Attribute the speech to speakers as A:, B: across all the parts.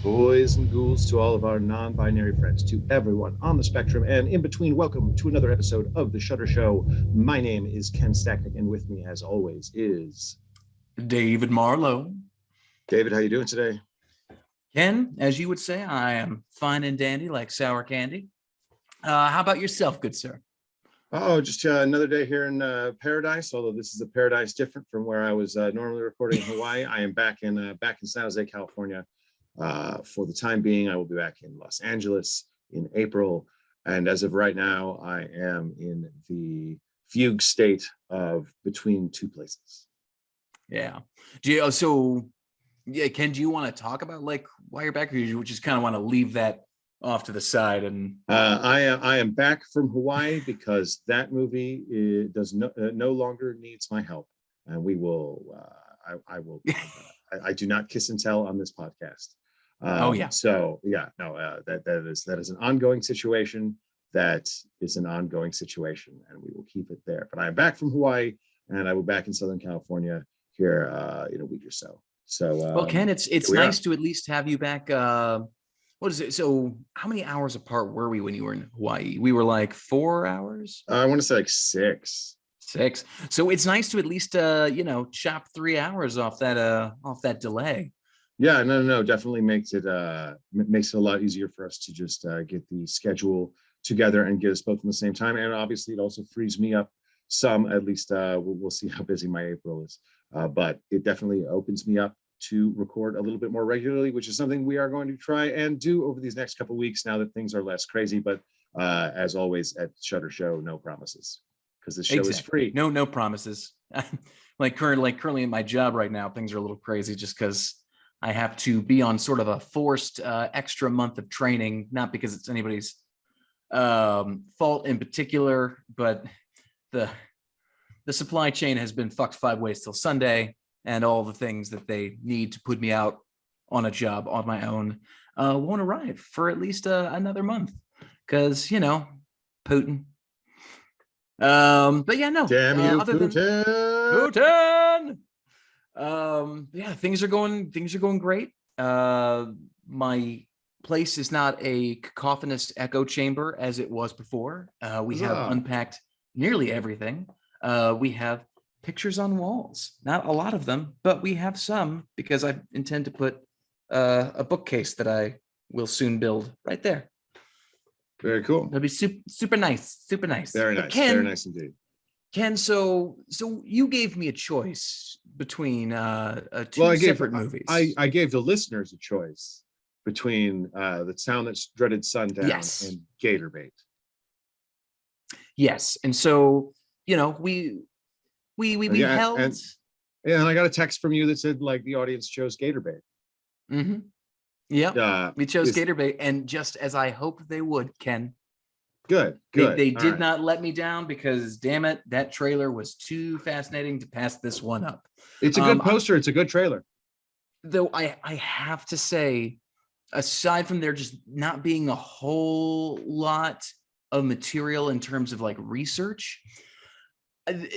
A: Boys and ghouls, to all of our non-binary friends, to everyone on the spectrum and in between, welcome to another episode of The Shutter Show. My name is Ken Stacknick, and with me, as always, is
B: David Marlowe.
A: David, how you doing today?
B: Ken, as you would say, I am fine and dandy like sour candy. How about yourself, good sir?
A: Oh, just another day here in paradise, although this is a paradise different from where I was normally recording in Hawaii. I am back in San Jose, California. For the time being, I will be back in Los Angeles in April. And as of right now, I am in the fugue state of between two places.
B: Yeah. Ken, do you want to talk about like why you're back, or you just kind of want to leave that off to the side? And
A: I am back from Hawaii because that movie does no longer needs my help, and we will. I will. I do not kiss and tell on this podcast. So yeah, no, that is an ongoing situation. That is an ongoing situation, and we will keep it there. But I am back from Hawaii, and I will be back in Southern California here in a week or so. So
B: well, Ken, it's nice to at least have you back. What is it? So how many hours apart were we when you were in Hawaii? We were like 4 hours.
A: I want to say like 6.
B: So it's nice to at least chop 3 hours off that delay.
A: Yeah, no, definitely makes it a lot easier for us to just get the schedule together and get us both in the same time. And obviously, it also frees me up some. At least we'll see how busy my April is, but it definitely opens me up to record a little bit more regularly, which is something we are going to try and do over these next couple of weeks now that things are less crazy. But as always at Shutter Show, no promises, because the show is free.
B: No promises. currently in my job right now, things are a little crazy just because I have to be on sort of a forced extra month of training, not because it's anybody's fault in particular, but the supply chain has been fucked 5 ways till Sunday, and all the things that they need to put me out on a job on my own won't arrive for at least another month, because Putin. But yeah, no.
A: Damn you,
B: Putin. Yeah, things are going great. My place is not a cacophonous echo chamber as it was before. We have unpacked nearly everything. We have pictures on walls, not a lot of them, but we have some, because I intend to put a bookcase that I will soon build right there.
A: Very cool.
B: That'll be super nice.
A: Very nice. Very nice indeed.
B: Ken, so you gave me a choice between two separate movies.
A: I gave the listeners a choice between The Town That Dreaded Sundown and Gator Bait.
B: Yes, and so we held.
A: And I got a text from you that said like the audience chose Gator Bait.
B: Mm-hmm. Yeah, we chose Gator Bait, and just as I hoped they would, Ken.
A: Good.
B: They did not let me down, because damn it, that trailer was too fascinating to pass this one up.
A: It's a good poster. It's a good trailer.
B: Though I have to say, aside from there just not being a whole lot of material in terms of like research,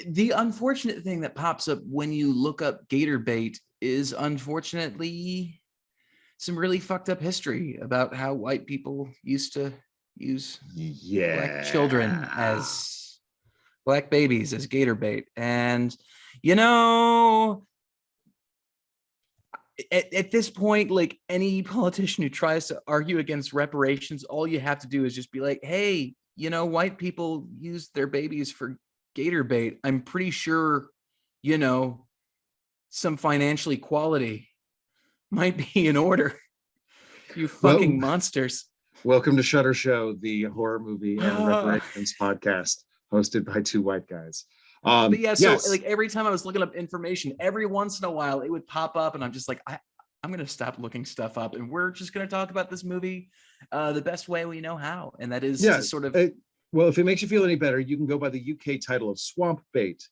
B: the unfortunate thing that pops up when you look up Gator Bait is unfortunately some really fucked up history about how white people used to use black children as black babies as gator bait. And at this point, like any politician who tries to argue against reparations, all you have to do is just be like, hey, white people use their babies for gator bait. I'm pretty sure some financial equality might be in order. You fucking monsters.
A: Welcome to Shutter Show, the horror movie and reparations podcast, hosted by two white guys.
B: But yeah, so like every time I was looking up information, every once in a while it would pop up, and I'm just like, I'm gonna stop looking stuff up, and we're just gonna talk about this movie the best way we know how, and that is to sort of
A: Well, if it makes you feel any better, you can go by the UK title of Swamp Bait,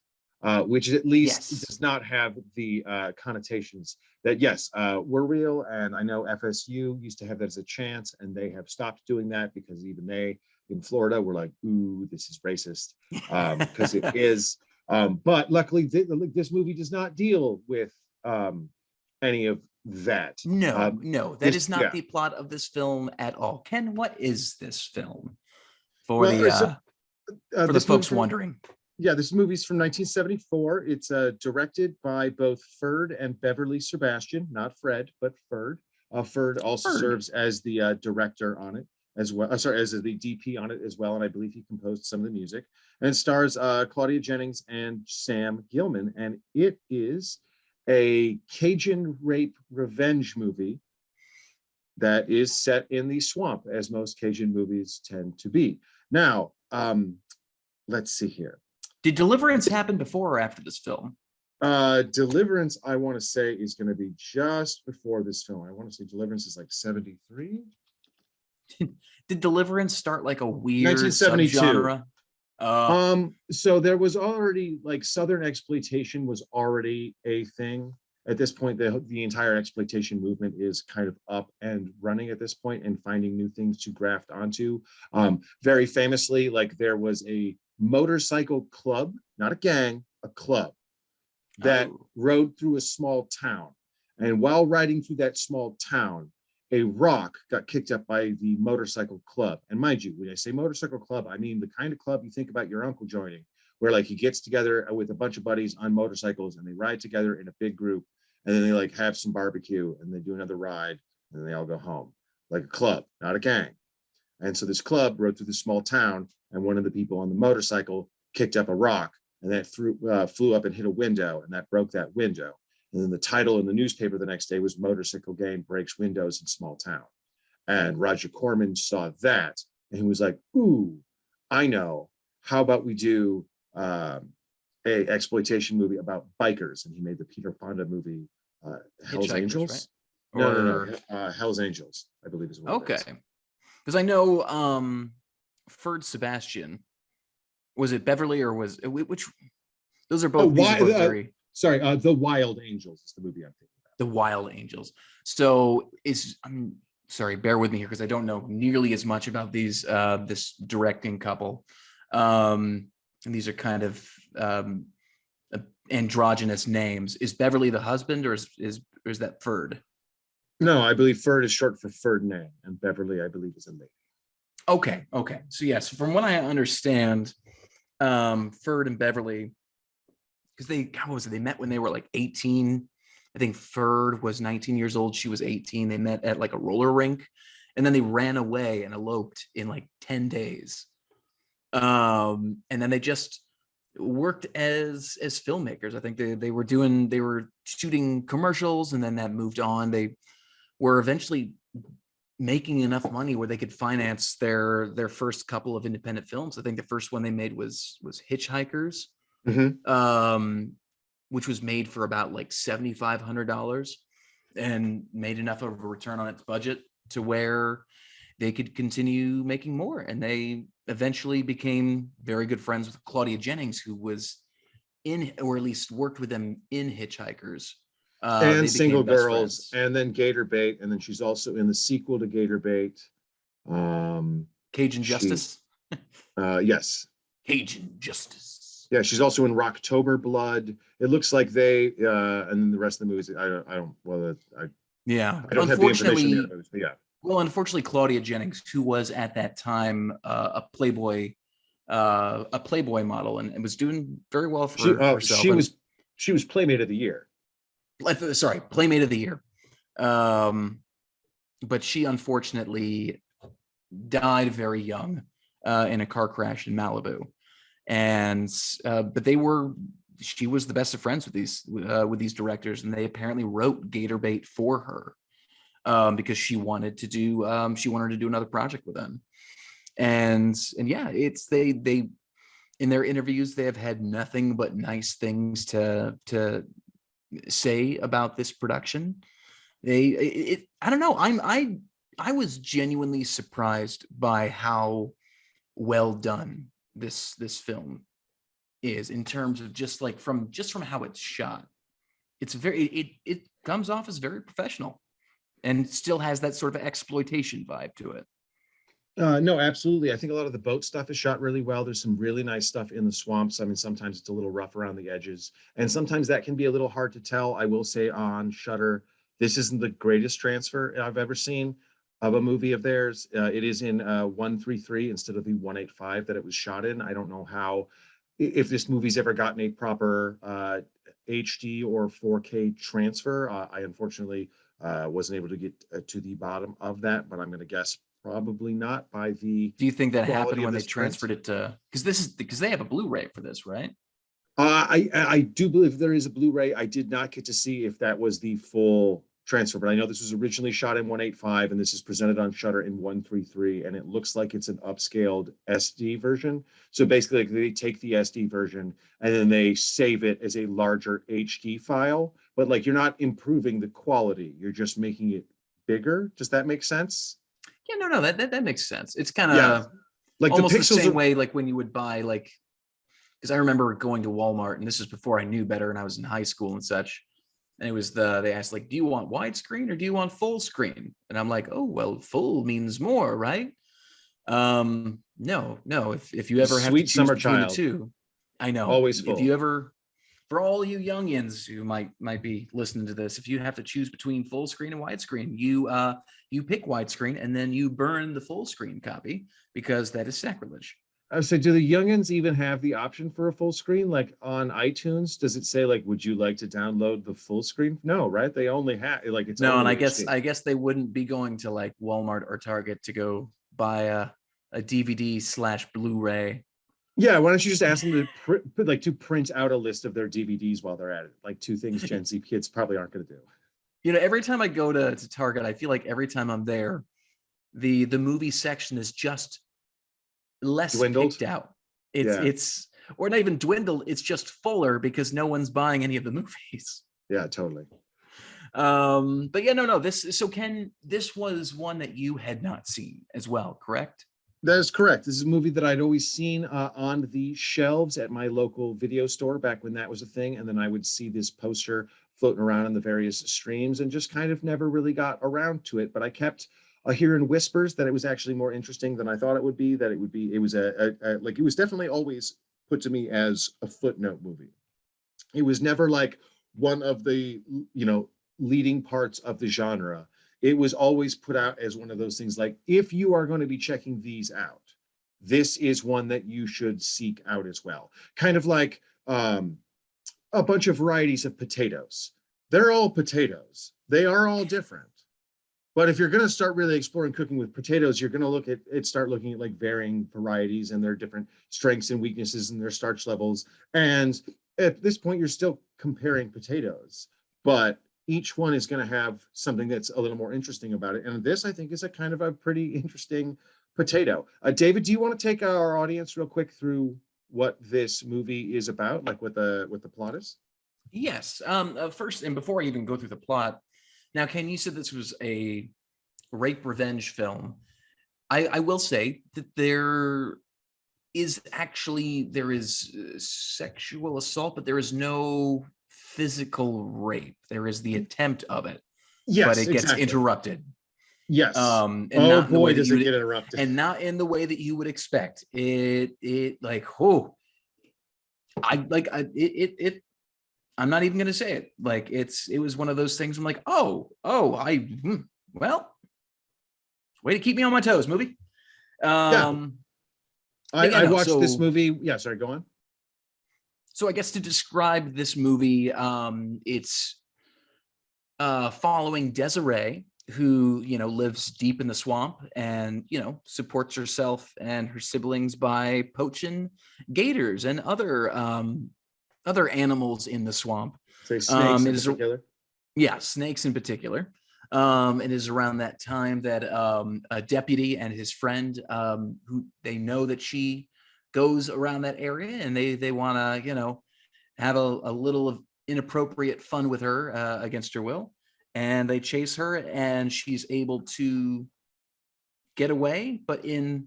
A: which at least
B: Yes.
A: does not have the connotations that, yes, were real. And I know FSU used to have that as a chance, and they have stopped doing that because even they in Florida were like, ooh, this is racist, because it is. But luckily, this movie does not deal with any of that.
B: No, no, that
A: This,
B: is not
A: yeah.
B: the plot of this film at all. Ken, what is this film for
A: Well,
B: the
A: so, this
B: folks
A: movie,
B: wondering?
A: yeah, this movie's from 1974. It's directed by both Ferd and Beverly Sebastian, not Fred, but Ferd. Ferd also
B: Ferd.
A: serves as the director on it as well. Sorry, as the DP on it as well, and I believe he composed some of the music. And it stars Claudia Jennings and Sam Gilman, and it is a Cajun rape revenge movie that is set in the swamp, as most Cajun movies tend to be. Now, let's see here.
B: Did Deliverance happen before or after this film?
A: Deliverance, I want to say, is going to be just before this film. I want to say Deliverance is like 73.
B: Did Deliverance start like a weird
A: 1972.
B: subgenre?
A: So there was already, like, Southern exploitation was already a thing at this point. The entire exploitation movement is kind of up and running at this point and finding new things to graft onto. Very famously, like, there was a motorcycle club, not a gang, a club that rode through a small town. And while riding through that small town, a rock got kicked up by the motorcycle club. And mind you, when I say motorcycle club, I mean the kind of club you think about your uncle joining, where, like, he gets together with a bunch of buddies on motorcycles and they ride together in a big group, and then they, like, have some barbecue and they do another ride and then they all go home. Like a club, not a gang. And so this club rode through the small town, and one of the people on the motorcycle kicked up a rock, and that flew up and hit a window, and that broke that window. And then the title in the newspaper the next day was "Motorcycle Gang Breaks Windows in Small Town." And Roger Corman saw that, and he was like, ooh, I know. How about we do a exploitation movie about bikers? And he made the Peter Fonda movie, Hell's Angels.
B: Right?
A: No. Hell's Angels, I believe is what it is.
B: Because I know Ferd Sebastian, was it Beverly or was which? Those are both, very.
A: Sorry, The Wild Angels is the movie I'm thinking about.
B: The Wild Angels. So I'm sorry, bear with me here because I don't know nearly as much about these this directing couple. And these are kind of androgynous names. Is Beverly the husband, or is that Ferd?
A: No, I believe Ferd is short for Ferdinand, and Beverly, I believe, is a lady.
B: Okay. So yes, from what I understand, Ferd and Beverly, because they met when they were like 18. I think Ferd was 19 years old. She was 18. They met at like a roller rink, and then they ran away and eloped in like 10 days. And then they just worked as filmmakers. I think they were shooting commercials, and then that moved on. They were eventually making enough money where they could finance their first couple of independent films. I think the first one they made was Hitchhikers, which was made for about like $7,500 and made enough of a return on its budget to where they could continue making more. And they eventually became very good friends with Claudia Jennings, who was in, or at least worked with them in Hitchhikers.
A: And Single Girls, and then Gator Bait, and then she's also in the sequel to Gator Bait.
B: Cajun Justice?
A: Yes.
B: Cajun Justice.
A: Yeah, she's also in Rocktober Blood. It looks like they, and then the rest of the movies, I don't have the information yet, but yeah.
B: Well, unfortunately, Claudia Jennings, who was at that time a Playboy model, and was doing very well for herself.
A: She was Playmate of the Year.
B: Sorry, Playmate of the Year. But she unfortunately died very young in a car crash in Malibu. And but she was the best of friends with these directors, and they apparently wrote Gator Bait for her because she wanted to do another project with them. And yeah, it's they in their interviews, they have had nothing but nice things to say about this production. I don't know. I was genuinely surprised by how well done this film is, in terms of just from how it's shot. It's it comes off as very professional and still has that sort of exploitation vibe to it.
A: No, absolutely. I think a lot of the boat stuff is shot really well. There's some really nice stuff in the swamps. I mean, sometimes it's a little rough around the edges, and sometimes that can be a little hard to tell. I will say on Shudder, this isn't the greatest transfer I've ever seen of a movie of theirs. It is in 133 instead of the 185 that it was shot in. I don't know how, if this movie's ever gotten a proper HD or 4K transfer. I unfortunately wasn't able to get to the bottom of that, but I'm going to guess probably not by the.
B: Do you think that
A: quality
B: happened
A: of
B: when they
A: this print.
B: transferred it to, because they have a Blu-ray for this, right?
A: I do believe there is a Blu-ray. I did not get to see if that was the full transfer, but I know this was originally shot in 185 and this is presented on Shudder in 133, and it looks like it's an upscaled SD version. So basically, like, they take the SD version and then they save it as a larger HD file, but like you're not improving the quality, you're just making it bigger. Does that make sense?
B: Yeah, no, that makes sense. It's kind
A: Yeah,
B: of
A: like the
B: almost the
A: pixels
B: same
A: are.
B: way like when you would buy because I remember going to Walmart, and this is before I knew better and I was in high school and such. And it was they asked, like, do you want widescreen or do you want full screen? And I'm like, oh, well, full means more, right? No. If you ever have to
A: Sweet
B: choose
A: summer
B: between the
A: child,
B: two, I know.
A: always
B: If you
A: full.
B: ever, for all you youngins who might be listening to this, if you have to choose between full screen and widescreen, you pick widescreen and then you burn the full screen copy, because that is sacrilege.
A: I would say, do the youngins even have the option for a full screen? Like on iTunes, does it say like, would you like to download the full screen? No, right? They only have like it's
B: No, and
A: only HD.
B: I guess they wouldn't be going to like Walmart or Target to go buy a DVD / Blu-ray.
A: Yeah, why don't you just ask them to print out a list of their DVDs while they're at it? Like two things Gen Z kids probably aren't going to do.
B: Every time I go to Target, I feel like every time I'm there, the movie section is just less
A: Dwindled?
B: picked out.
A: Yeah.
B: It's or not even dwindled. It's just fuller because no one's buying any of the movies.
A: Yeah, totally.
B: But yeah, no. Ken, this was one that you had not seen as well, correct?
A: That is correct. This is a movie that I'd always seen on the shelves at my local video store back when that was a thing. And then I would see this poster floating around in the various streams and just kind of never really got around to it. But I kept hearing whispers that it was actually more interesting than I thought it would be, it was it was definitely always put to me as a footnote movie. It was never like one of the, leading parts of the genre. It was always put out as one of those things like, if you are going to be checking these out, this is one that you should seek out as well. Kind of like a bunch of varieties of potatoes. They're all potatoes. They are all different. But if you're going to start really exploring cooking with potatoes, you're going to start looking at like varying varieties and their different strengths and weaknesses and their starch levels. And at this point, you're still comparing potatoes, but each one is going to have something that's a little more interesting about it. And this, I think, is a kind of a pretty interesting potato. David, do you want to take our audience real quick through what this movie is about, like what the plot is?
B: Yes. First, and before I even go through the plot, now, Ken, you said this was a rape revenge film. I will say that there is sexual assault, but there is no physical rape. There is the attempt of it,
A: yes,
B: but it gets
A: exactly.
B: interrupted.
A: Yes.
B: And
A: oh
B: not
A: boy, does it get interrupted.
B: And not in the way that you would expect. I'm not even going to say it. Like it was one of those things. I'm like, well, way to keep me on my toes, movie.
A: I watched this movie. Yeah, sorry, go on.
B: So I guess to describe this movie, it's following Desiree, who lives deep in the swamp and supports herself and her siblings by poaching gators and other animals in the swamp.
A: Say snakes in particular.
B: Yeah, snakes in particular. It is around that time that a deputy and his friend, who they know that she goes around that area, and they want to, have a little of inappropriate fun with her against her will, and they chase her, and she's able to get away, but in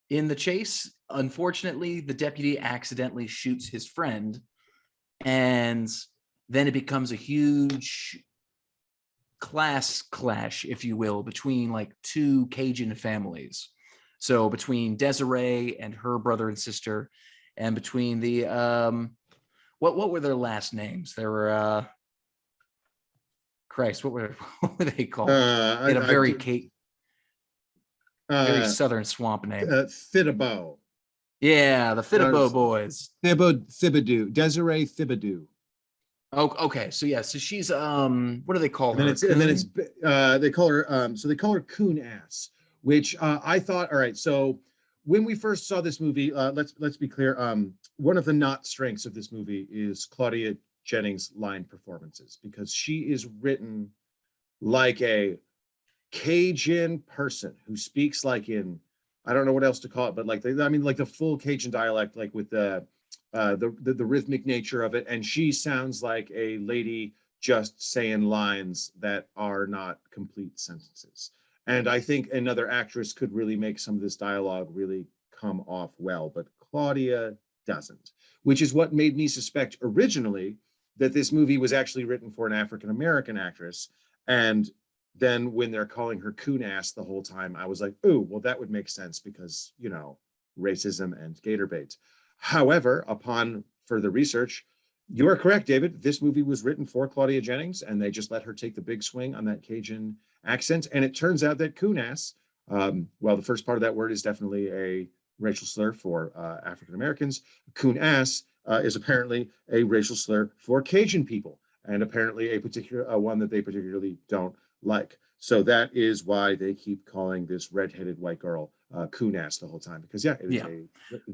B: In the chase, unfortunately, the deputy accidentally shoots his friend, and then it becomes a huge class clash, if you will, between like two Cajun families. So between Desiree and her brother and sister, and between the what were their last names? They were Christ, what were they called? They had a very very
A: uh,
B: southern swamp name.
A: Thibodeau.
B: Yeah, the Thibodeau boys.
A: Thibodeau, Desiree Thibodeau.
B: Oh, okay. So yeah, so she's what do they call
A: And then
B: her?
A: it's they call her they call her coon ass, which I thought, all right, so when we first saw this movie, let's be clear, one of the not strengths of this movie is Claudia Jennings line performances, because she is written like a Cajun person who speaks like in, I don't know what else to call it, but like I mean like the full Cajun dialect, like with the rhythmic nature of it, and she sounds like a lady just saying lines that are not complete sentences. And I think another actress could really make some of this dialogue really come off well, but Claudia doesn't, which is what made me suspect originally that this movie was actually written for an African American actress. And then when they're calling her coon ass the whole time, I was like, oh, well, that would make sense because, you know, racism and gator bait. However, upon further research, you are correct, David. This movie was written for Claudia Jennings, and they just let her take the big swing on that Cajun accent. And it turns out that coon ass, well, the first part of that word is definitely a racial slur for African Americans. Coon ass is apparently a racial slur for Cajun people, and apparently a particular one that they particularly don't like. So that is why they keep calling this redheaded white girl coon ass the whole time, because yeah, it is
B: Yeah.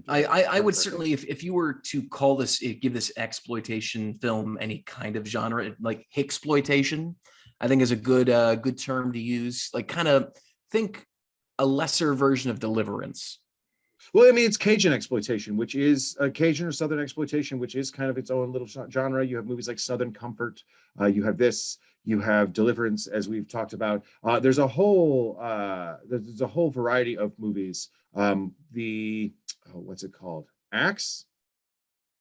A: a
B: I would certainly, if you were to call this, give this exploitation film any kind of genre, like Hicksploitation, I think is a good term to use. Like, kind of think a lesser version of Deliverance.
A: Well, I mean, it's Cajun exploitation, which is Cajun or Southern exploitation, which is kind of its own little genre. You have movies like Southern Comfort. You have this. You have Deliverance, as we've talked about. There's a whole variety of movies. What's it called? Axe.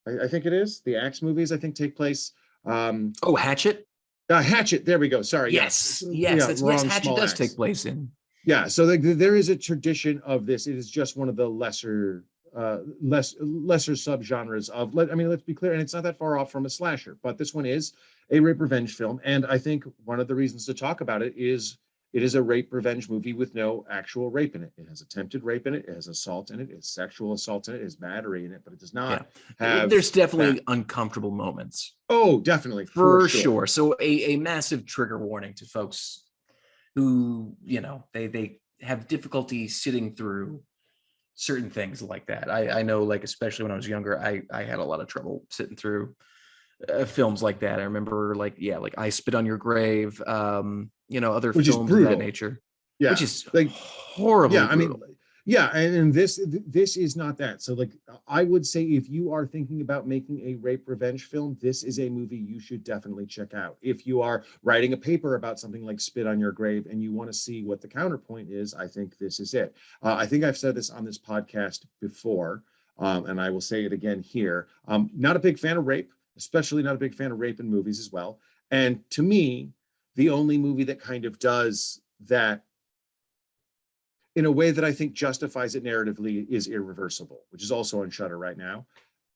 A: I think it is the Axe movies. I think take place.
B: Oh, Hatchet.
A: Hatchet. There we go. Sorry.
B: Yes,
A: Yeah.
B: yes.
A: Wrong.
B: Hatchet
A: Small
B: does
A: axe.
B: take place in.
A: Yeah, so there is a tradition of this. It is just one of the lesser subgenres of, I mean, let's be clear, and it's not that far off from a slasher, but this one is a rape revenge film. And I think one of the reasons to talk about it is a rape revenge movie with no actual rape in it. It has attempted rape in it, it has assault in it, it has sexual assault in it, it has battery in it, but it does not have
B: there's definitely
A: that.
B: uncomfortable moments.
A: Oh, definitely,
B: for sure. So a massive trigger warning to folks who, you know, they have difficulty sitting through certain things like that. I know, like, especially when I was younger, I had a lot of trouble sitting through films like that. I remember, like, yeah, like I Spit on Your Grave, you know, other
A: Which is
B: films of that
A: brutal.
B: nature,
A: Yeah,
B: which is
A: like,
B: horribly
A: yeah, I
B: brutal.
A: mean, yeah, and this is not that. So like, I would say if you are thinking about making a rape revenge film, this is a movie you should definitely check out. If you are writing a paper about something like Spit on Your Grave and you want to see what the counterpoint is, I think this is it. I think I've said this on this podcast before, and I will say it again here. Not a big fan of rape, especially not a big fan of rape in movies as well. And to me, the only movie that kind of does that in a way that I think justifies it narratively is Irreversible, which is also on Shudder right now.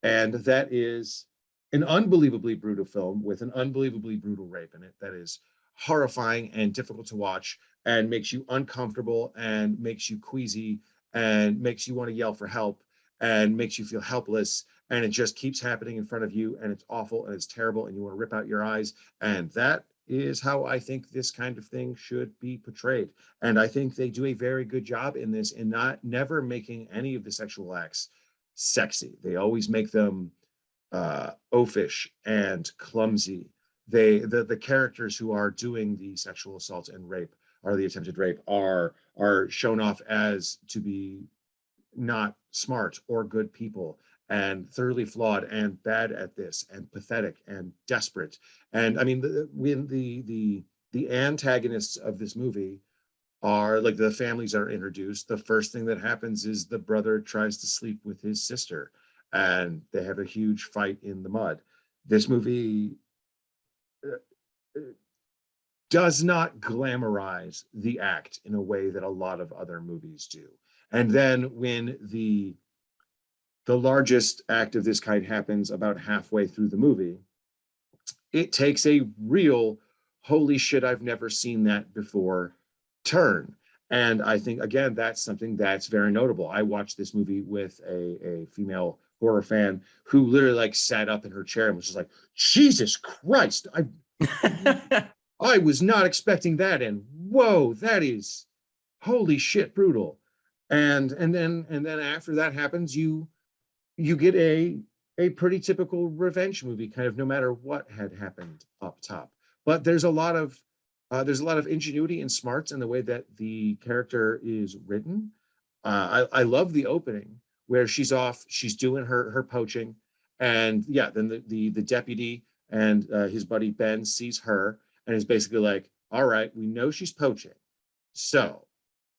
A: And that is an unbelievably brutal film with an unbelievably brutal rape in it that is horrifying and difficult to watch and makes you uncomfortable and makes you queasy and makes you want to yell for help and makes you feel helpless. And it just keeps happening in front of you, and it's awful and it's terrible and you want to rip out your eyes. And that is how I think this kind of thing should be portrayed. And I think they do a very good job in this in never making any of the sexual acts sexy. They always make them oafish and clumsy. The characters who are doing the sexual assault and rape, or the attempted rape, are shown off as to be not smart or good people and thoroughly flawed and bad at this and pathetic and desperate. And I mean, when the antagonists of this movie are like the families are introduced. The first thing that happens is the brother tries to sleep with his sister, and they have a huge fight in the mud. This movie uh, does not glamorize the act in a way that a lot of other movies do. And then when the largest act of this kind happens about halfway through the movie, it takes a real holy shit, I've never seen that before turn. And I think, again, that's something that's very notable. I watched this movie with a female horror fan who literally like sat up in her chair and was just like, Jesus Christ, I was not expecting that. And whoa, that is holy shit brutal. And then after that happens, you get a pretty typical revenge movie, kind of no matter what had happened up top. But there's a lot of ingenuity and smarts in the way that the character is written. I love the opening where she's off, she's doing her poaching, and yeah, then the deputy and his buddy Ben sees her and is basically like, all right, we know she's poaching, so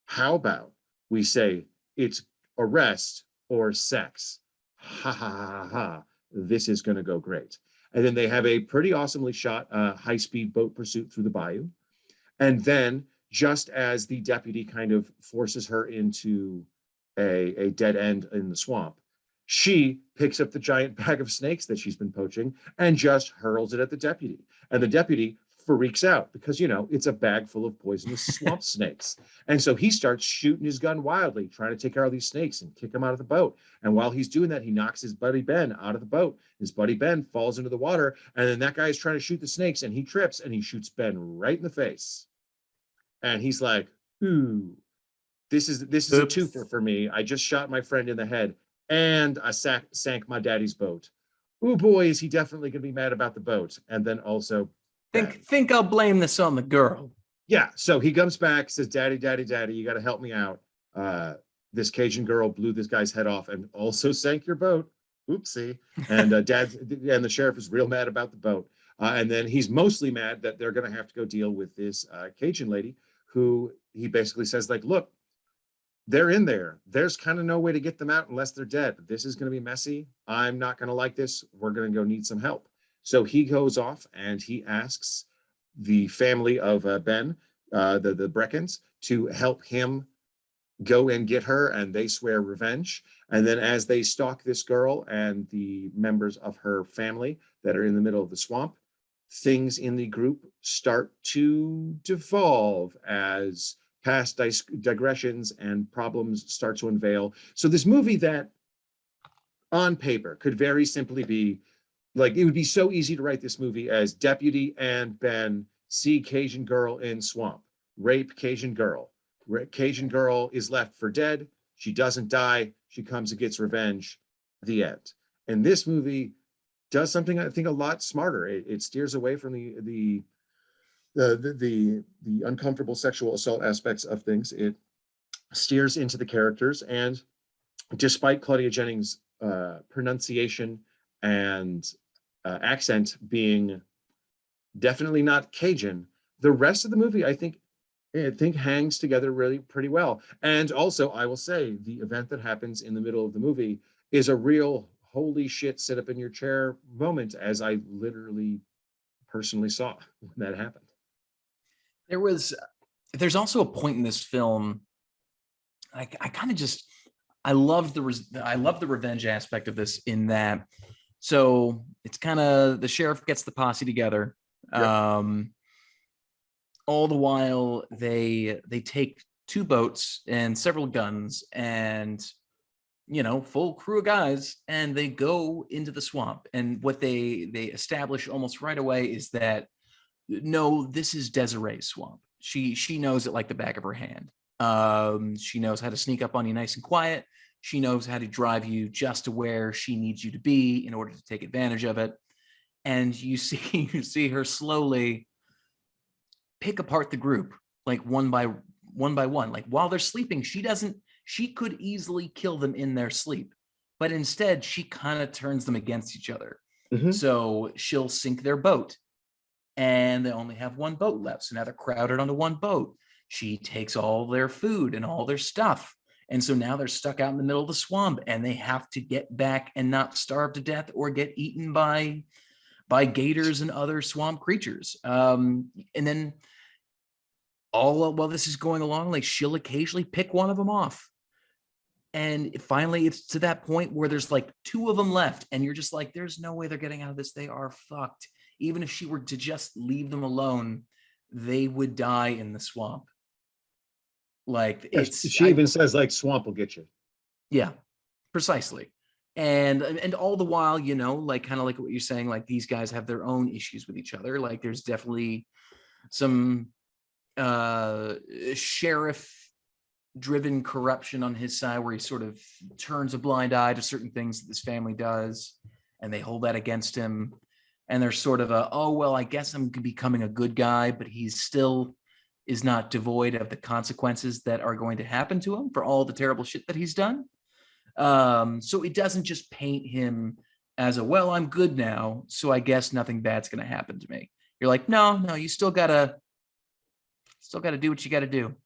A: how about we say it's arrest or sex? Ha ha ha ha. This is going to go great. And then they have a pretty awesomely shot high speed boat pursuit through the bayou. And then, just as the deputy kind of forces her into a dead end in the swamp, she picks up the giant bag of snakes that she's been poaching and just hurls it at the deputy. And the deputy freaks out because, you know, it's a bag full of poisonous swamp snakes. And so he starts shooting his gun wildly, trying to take out all these snakes and kick them out of the boat. And while he's doing that, he knocks his buddy Ben out of the boat. His buddy Ben falls into the water. And then that guy is trying to shoot the snakes and he trips and he shoots Ben right in the face. And he's like, ooh, this is a twofer for me. I just shot my friend in the head and I sank my daddy's boat. Ooh, boy, is he definitely going to be mad about the boat. And then also,
B: think I'll blame this on the girl.
A: yeah, so he comes back, says, daddy, daddy, daddy, you got to help me out. This Cajun girl blew this guy's head off and also sank your boat. Oopsie. And and the sheriff is real mad about the boat. And then he's mostly mad that they're going to have to go deal with this Cajun lady who he basically says, like, look, they're in there. There's kind of no way to get them out unless they're dead. This is going to be messy. I'm not going to like this. We're going to go need some help. So he goes off and he asks the family of Ben, the Breckens, to help him go and get her, and they swear revenge. And then as they stalk this girl and the members of her family that are in the middle of the swamp, things in the group start to devolve as past digressions and problems start to unveil. So this movie that on paper could very simply be like, it would be so easy to write this movie as Deputy and Ben see Cajun girl in swamp, rape Cajun girl. Cajun girl is left for dead. She doesn't die. She comes and gets revenge. The end. And this movie does something I think a lot smarter. It steers away from the uncomfortable sexual assault aspects of things. It steers into the characters, and despite Claudia Jennings' pronunciation and accent being definitely not Cajun, the rest of the movie I think hangs together really pretty well. And also, I will say, the event that happens in the middle of the movie is a real holy shit, sit up in your chair moment, as I literally personally saw when that happened.
B: There's also a point in this film, I kind of just, I love the revenge aspect of this, in that, so it's kind of, the sheriff gets the posse together. Yep. All the while they take 2 boats and several guns and, you know, full crew of guys, and they go into the swamp. And what they establish almost right away is that, no, this is Desiree's swamp. She knows it like the back of her hand. She knows how to sneak up on you nice and quiet. She knows how to drive you just to where she needs you to be in order to take advantage of it. And you see her slowly pick apart the group, like one by one. Like while they're sleeping, she could easily kill them in their sleep, but instead she kind of turns them against each other. Mm-hmm. So she'll sink their boat, and they only have 1 boat left. So now they're crowded onto 1 boat. she takes all their food and all their stuff. And so now they're stuck out in the middle of the swamp and they have to get back and not starve to death or get eaten by gators and other swamp creatures. And then all while this is going along, like she'll occasionally pick one of them off. And finally, it's to that point where there's like two of them left, and you're just like, there's no way they're getting out of this. They are fucked. Even if she were to just leave them alone, they would die in the swamp. Like
A: Yes, she even says like swamp will get you.
B: Yeah, precisely. And all the while, you know, like kind of like what you're saying, like these guys have their own issues with each other. Like there's definitely some sheriff driven corruption on his side where he sort of turns a blind eye to certain things that this family does, and they hold that against him. And there's sort of a, oh, well, I guess I'm becoming a good guy, but he's still is not devoid of the consequences that are going to happen to him for all the terrible shit that he's done. So it doesn't just paint him as a, well, I'm good now, so I guess nothing bad's going to happen to me. You're like, no, you still gotta do what you gotta do.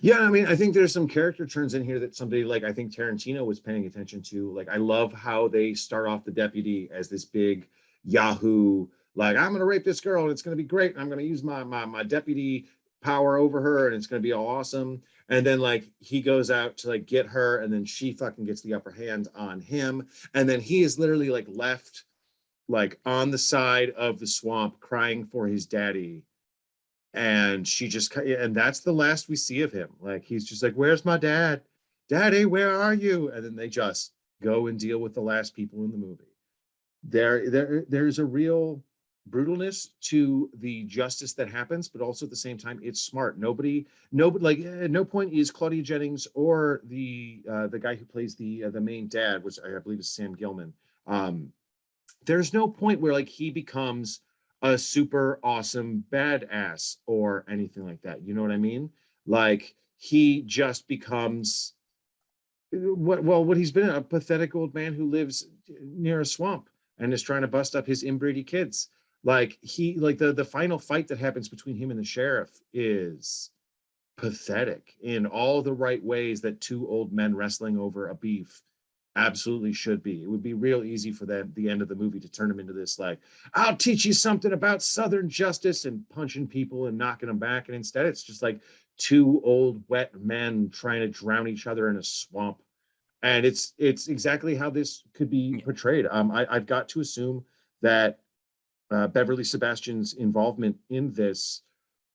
A: Yeah, I mean, I think there's some character turns in here that somebody like I think Tarantino was paying attention to. Like, I love how they start off the deputy as this big Yahoo, like, I'm gonna rape this girl and it's gonna be great. I'm gonna use my deputy power over her and it's gonna be all awesome. And then like he goes out to like get her, and then she fucking gets the upper hand on him. And then he is literally like left like on the side of the swamp crying for his daddy. And she just, and that's the last we see of him. Like he's just like, where's my dad? Daddy, where are you? And then they just go and deal with the last people in the movie. There's a real brutalness to the justice that happens, but also at the same time, it's smart. Nobody, like at no point is Claudia Jennings or the guy who plays the main dad, which I believe is Sam Gilman. There's no point where like he becomes a super awesome badass or anything like that. You know what I mean? Like he just becomes what he's been, a pathetic old man who lives near a swamp and is trying to bust up his inbreedy kids. Like he, like the final fight that happens between him and the sheriff is pathetic in all the right ways that two old men wrestling over a beef absolutely should be. It would be real easy for them, the end of the movie, to turn him into this like, I'll teach you something about Southern justice, and punching people and knocking them back. And instead it's just like two old wet men trying to drown each other in a swamp. And it's exactly how this could be portrayed. I've got to assume that Beverly Sebastian's involvement in this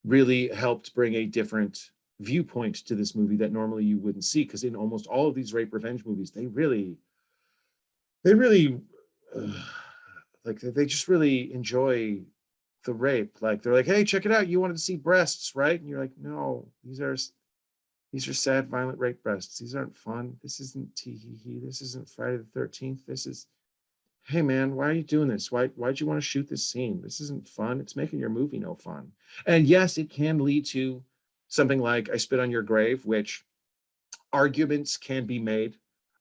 A: really helped bring a different viewpoint to this movie that normally you wouldn't see, because in almost all of these rape revenge movies, they really like they just really enjoy the rape. Like they're like, hey, check it out, you wanted to see breasts, right? And you're like, no, these are sad, violent rape breasts. These aren't fun. This isn't tee-hee-hee. This isn't Friday the 13th. This is, hey man, why are you doing this? Why'd you want to shoot this scene? This isn't fun. It's making your movie no fun. And yes, it can lead to something like I Spit on Your Grave, which arguments can be made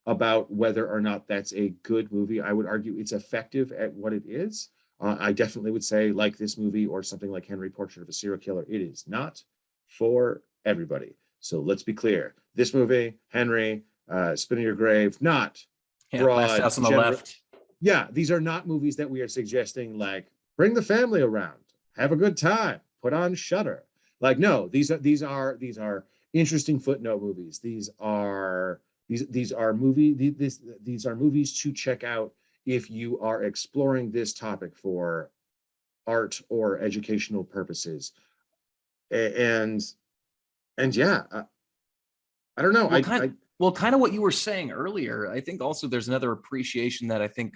A: about whether or not that's a good movie. I would argue it's effective at what it is. I definitely would say, like this movie or something like Henry, Portrait of a Serial Killer, it is not for everybody. So let's be clear. This movie, Henry, Spit on Your Grave, not broad.
B: Last House on the Left.
A: Yeah, these are not movies that we are suggesting like bring the family around, have a good time, put on Shudder. Like, no, these are interesting footnote movies. These are movies to check out if you are exploring this topic for art or educational purposes. And yeah, I don't know.
B: Well, kind of what you were saying earlier. I think also there's another appreciation that I think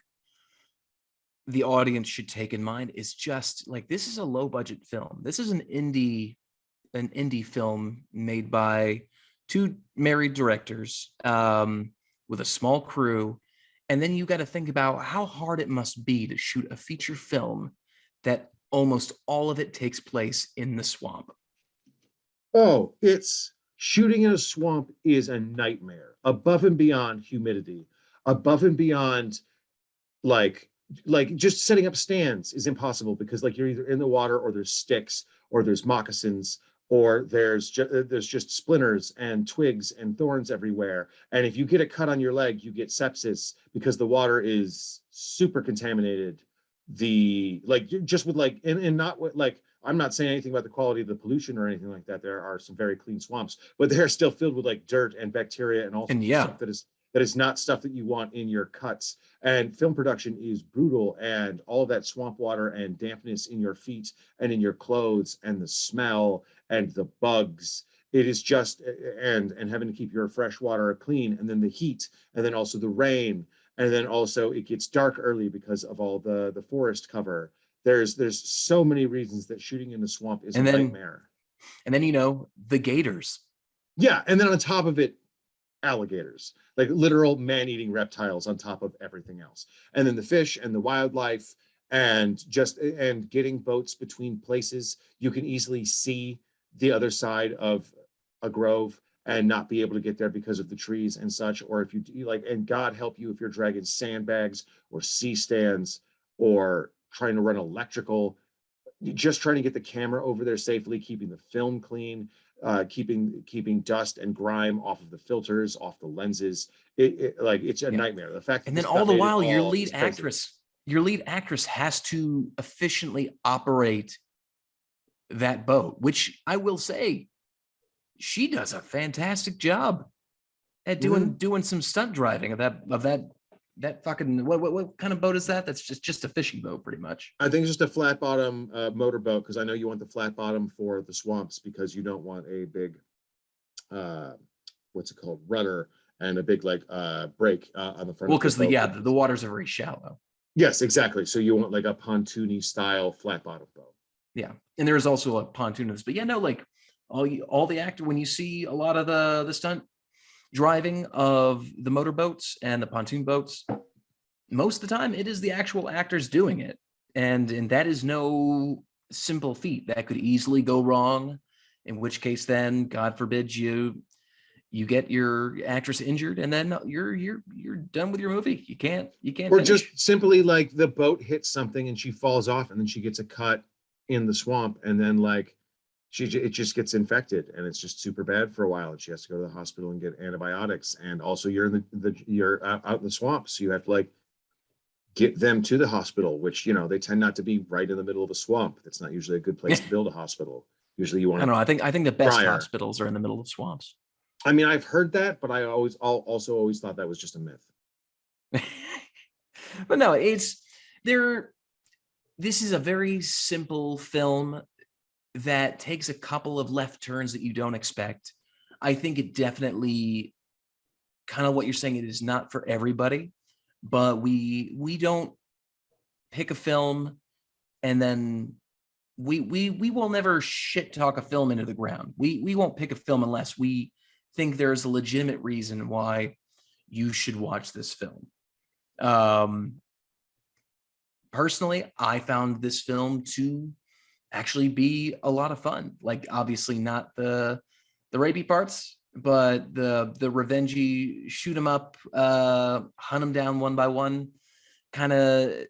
B: the audience should take in mind is just like, this is a low budget film. This is an indie film made by two married directors with a small crew. And then you got to think about how hard it must be to shoot a feature film that almost all of it takes place in the swamp.
A: Oh, it's shooting in a swamp is a nightmare, above and beyond humidity, above and beyond like just setting up stands is impossible, because like you're either in the water or there's sticks or there's moccasins or there's just splinters and twigs and thorns everywhere. And if you get a cut on your leg, you get sepsis because the water is super contaminated. Just with and not with I'm not saying anything about the quality of the pollution or anything like that. There are some very clean swamps, but they're still filled with like dirt and bacteria and all sorts of stuff that is not stuff that you want in your cuts. And film production is brutal, and all that swamp water and dampness in your feet and in your clothes and the smell and the bugs. It is just and having to keep your fresh water clean, and then the heat, and then also the rain, and then also it gets dark early because of all the forest cover. There's so many reasons that shooting in the swamp is a nightmare.
B: And then the gators.
A: Yeah, and then on top of it, alligators, like literal man-eating reptiles on top of everything else. And then the fish and the wildlife, and getting boats between places. You can easily see the other side of a grove and not be able to get there because of the trees and such. Or if you and God help you if you're dragging sandbags or C-stands or trying to run electrical, just trying to get the camera over there safely, keeping the film clean, keeping dust and grime off of the filters, off the lenses. It's a nightmare. The fact,
B: and then all the while, your lead actress has to efficiently operate that boat, which I will say, she does a fantastic job at doing some stunt driving of that fucking what kind of boat is that? That's just a fishing boat, pretty much.
A: I think it's just a flat bottom motorboat, because I know you want the flat bottom for the swamps because you don't want a big what's it called, rudder and a big brake on the front.
B: Well, because the waters are very shallow.
A: Yes, exactly. So you want like a pontoony style flat bottom boat.
B: Yeah, and there's also a pontoon in this, but all the actor, when you see a lot of the stunt driving of the motorboats and the pontoon boats, most of the time it is the actual actors doing it, and that is no simple feat. That could easily go wrong, in which case then, God forbid, you get your actress injured, and then you're done with your movie. You can't
A: or finish. Just simply the boat hits something and she falls off, and then she gets a cut in the swamp, and then it just gets infected, and it's just super bad for a while, and she has to go to the hospital and get antibiotics. And also you're in you're out in the swamp, so you have to get them to the hospital, which they tend not to be right in the middle of a swamp. That's not usually a good place to build a hospital. Usually you want to,
B: I think the best hospitals are in the middle of swamps.
A: I mean, I've heard that, but I also always thought that was just a myth.
B: But no, this is a very simple film that takes a couple of left turns that you don't expect. I think it definitely, kind of what you're saying, it is not for everybody, but we don't pick a film and then we will never shit talk a film into the ground. We won't pick a film unless we think there's a legitimate reason why you should watch this film. Personally, I found this film to actually be a lot of fun. Obviously not the rapey parts, but the revengey shoot 'em up, hunt them down one by one kind of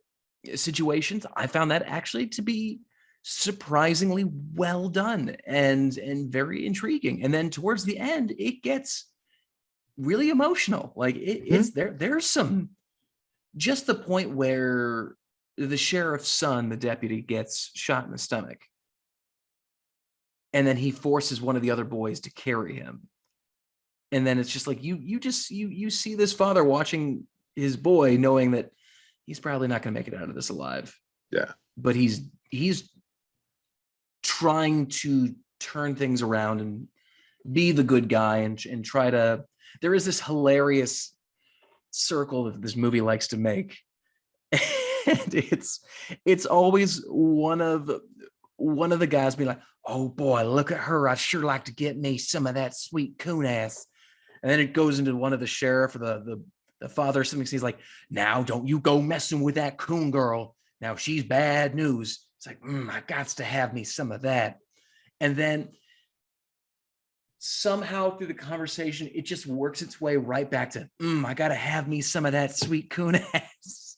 B: situations. I found that actually to be surprisingly well done and very intriguing. And then towards the end, it gets really emotional. It's there's some, just the point where the sheriff's son, the deputy, gets shot in the stomach, and then he forces one of the other boys to carry him. And then it's just you see this father watching his boy, knowing that he's probably not going to make it out of this alive.
A: Yeah.
B: But he's trying to turn things around and be the good guy and try to. There is this hilarious circle that this movie likes to make. And it's always one of the guys being like, "Oh boy, look at her! I'd sure like to get me some of that sweet coon ass." And then it goes into one of the sheriff or the father or something. He's like, "Now don't you go messing with that coon girl. Now she's bad news." It's like, I gots to have me some of that. And then somehow through the conversation, it just works its way right back to, I gotta have me some of that sweet coon ass.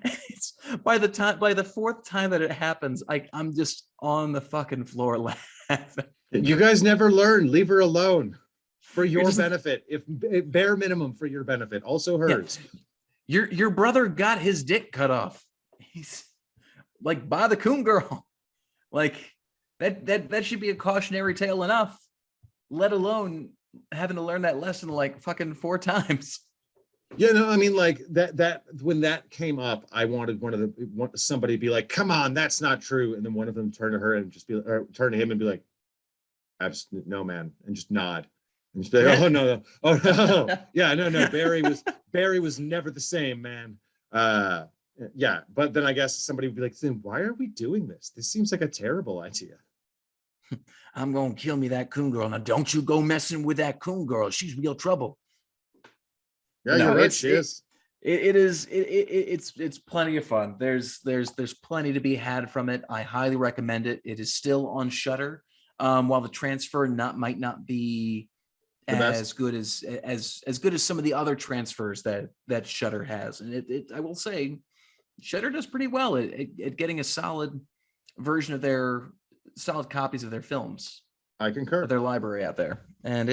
B: It's by the fourth time that it happens, I'm just on the fucking floor laughing.
A: You guys never learn. Leave her alone for your
B: just,
A: benefit. If bare minimum for your benefit, also hers.
B: Yeah. Your brother got his dick cut off. He's like, by the coon girl. Like that should be a cautionary tale enough, let alone having to learn that lesson like fucking 4 times.
A: Yeah, no, I mean, like that when that came up, I wanted somebody to be like, come on, that's not true. And then one of them turn to her and just be, or turn to him and be like, absolutely no, man, and just nod. And just be like, oh no, oh no. Yeah, no. Barry was never the same, man. Yeah, but then I guess somebody would be like, then why are we doing this? This seems like a terrible idea.
B: I'm gonna kill me that coon girl. Now don't you go messing with that coon girl. She's real trouble.
A: Yeah, you're right. She is.
B: It's plenty of fun. There's plenty to be had from it. I highly recommend it. It is still on Shudder. While the transfer might not be as good as some of the other transfers that Shudder has. And I will say, Shudder does pretty well at getting a solid version of their solid copies of their films.
A: I concur.
B: Their library out there, and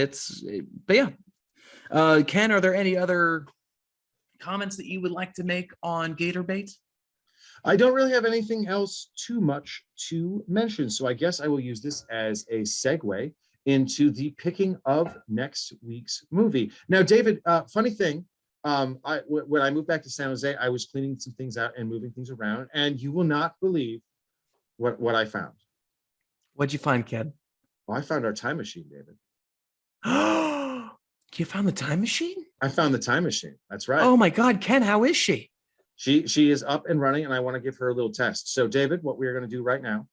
B: but yeah. Ken, are there any other comments that you would like to make on Gator Bait?
A: I don't really have anything else too much to mention, so I guess I will use this as a segue into the picking of next week's movie. Now, David, funny thing, when I moved back to San Jose, I was cleaning some things out and moving things around, and you will not believe what I found.
B: What'd you find, Ken?
A: Well, I found our time machine, David.
B: You found the time machine?
A: I found the time machine. That's right.
B: Oh my God, Ken, how is she?
A: She is up and running, and I want to give her a little test. So, David, what we are going to do right now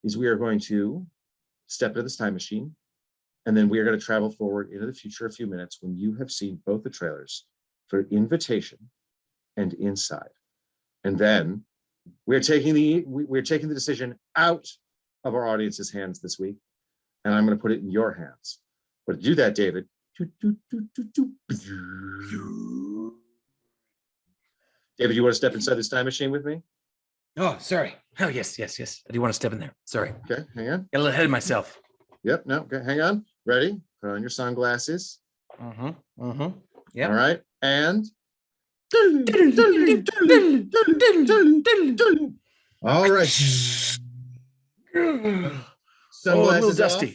A: is we are going to step into this time machine, and then we are going to travel forward into the future a few minutes when you have seen both the trailers for Invitation and Inside. And then we're taking the decision out of our audience's hands this week, and I'm going to put it in your hands. But to do that, David, David, you want to step inside this time machine with me?
B: Oh, sorry. Oh, yes. I do want to step in there. Sorry.
A: Okay, hang on.
B: Got a little ahead of myself.
A: Yep, no, okay, hang on. Ready? Put on your sunglasses.
B: Yeah.
A: All right, and all right. Sunglasses
B: a little dusty.
A: Off.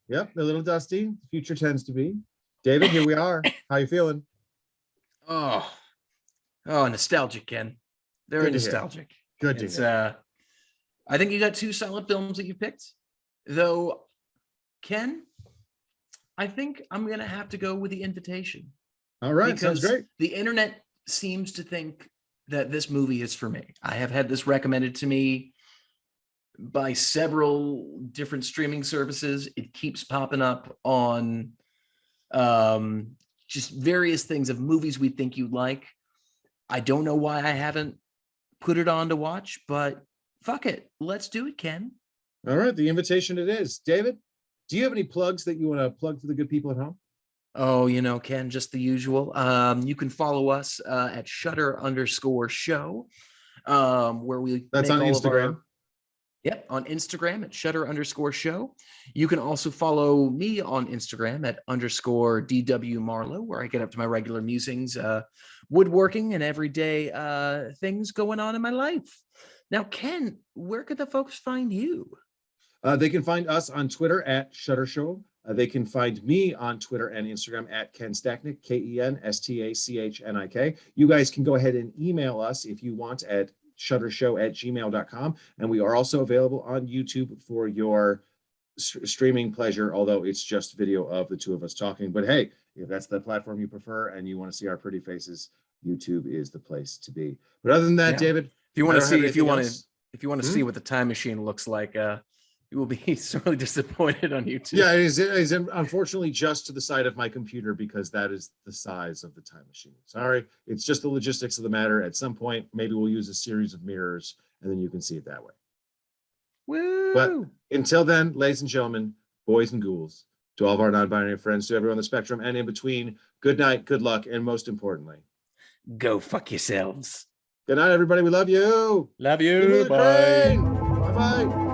A: Yep, a little dusty. The future tends to be. David, here we are. How you feeling?
B: Oh, nostalgic, Ken. Very nostalgic.
A: Good to hear.
B: I think you got 2 solid films that you picked. Though, Ken, I think I'm gonna have to go with The Invitation.
A: All right, sounds great.
B: The internet seems to think that this movie is for me. I have had this recommended to me by several different streaming services. It keeps popping up on just various things of movies we think you'd like. I don't know why I haven't put it on to watch, but fuck it. Let's do it, Ken.
A: All right, The Invitation it is. David, do you have any plugs that you want to plug for the good people at home?
B: Oh, Ken, just the usual. You can follow us at Shudder_show, where we
A: that's on Instagram.
B: Yep, on Instagram at Shudder_show. You can also follow me on Instagram at _DW Marlowe, where I get up to my regular musings, woodworking, and everyday things going on in my life. Now, Ken, where could the folks find you?
A: They can find us on Twitter at Shudder Show. They can find me on Twitter and Instagram at Ken Stachnik, KenStachnik. You guys can go ahead and email us if you want at shuttershow@gmail.com. And we are also available on YouTube for your streaming pleasure, although it's just video of the two of us talking. But hey, if that's the platform you prefer and you want to see our pretty faces, YouTube is the place to be. But other than that, David,
B: if you want to see what the time machine looks like, you will be sorely disappointed on YouTube.
A: Yeah, it is unfortunately just to the side of my computer because that is the size of the time machine. Sorry, it's just the logistics of the matter. At some point, maybe we'll use a series of mirrors and then you can see it that way.
B: Woo!
A: But until then, ladies and gentlemen, boys and ghouls, to all of our non-binary friends, to everyone on the spectrum and in between, good night, good luck, and most importantly,
B: go fuck yourselves.
A: Good night, everybody. We love you.
B: Love you. Bye.
A: Bye-bye.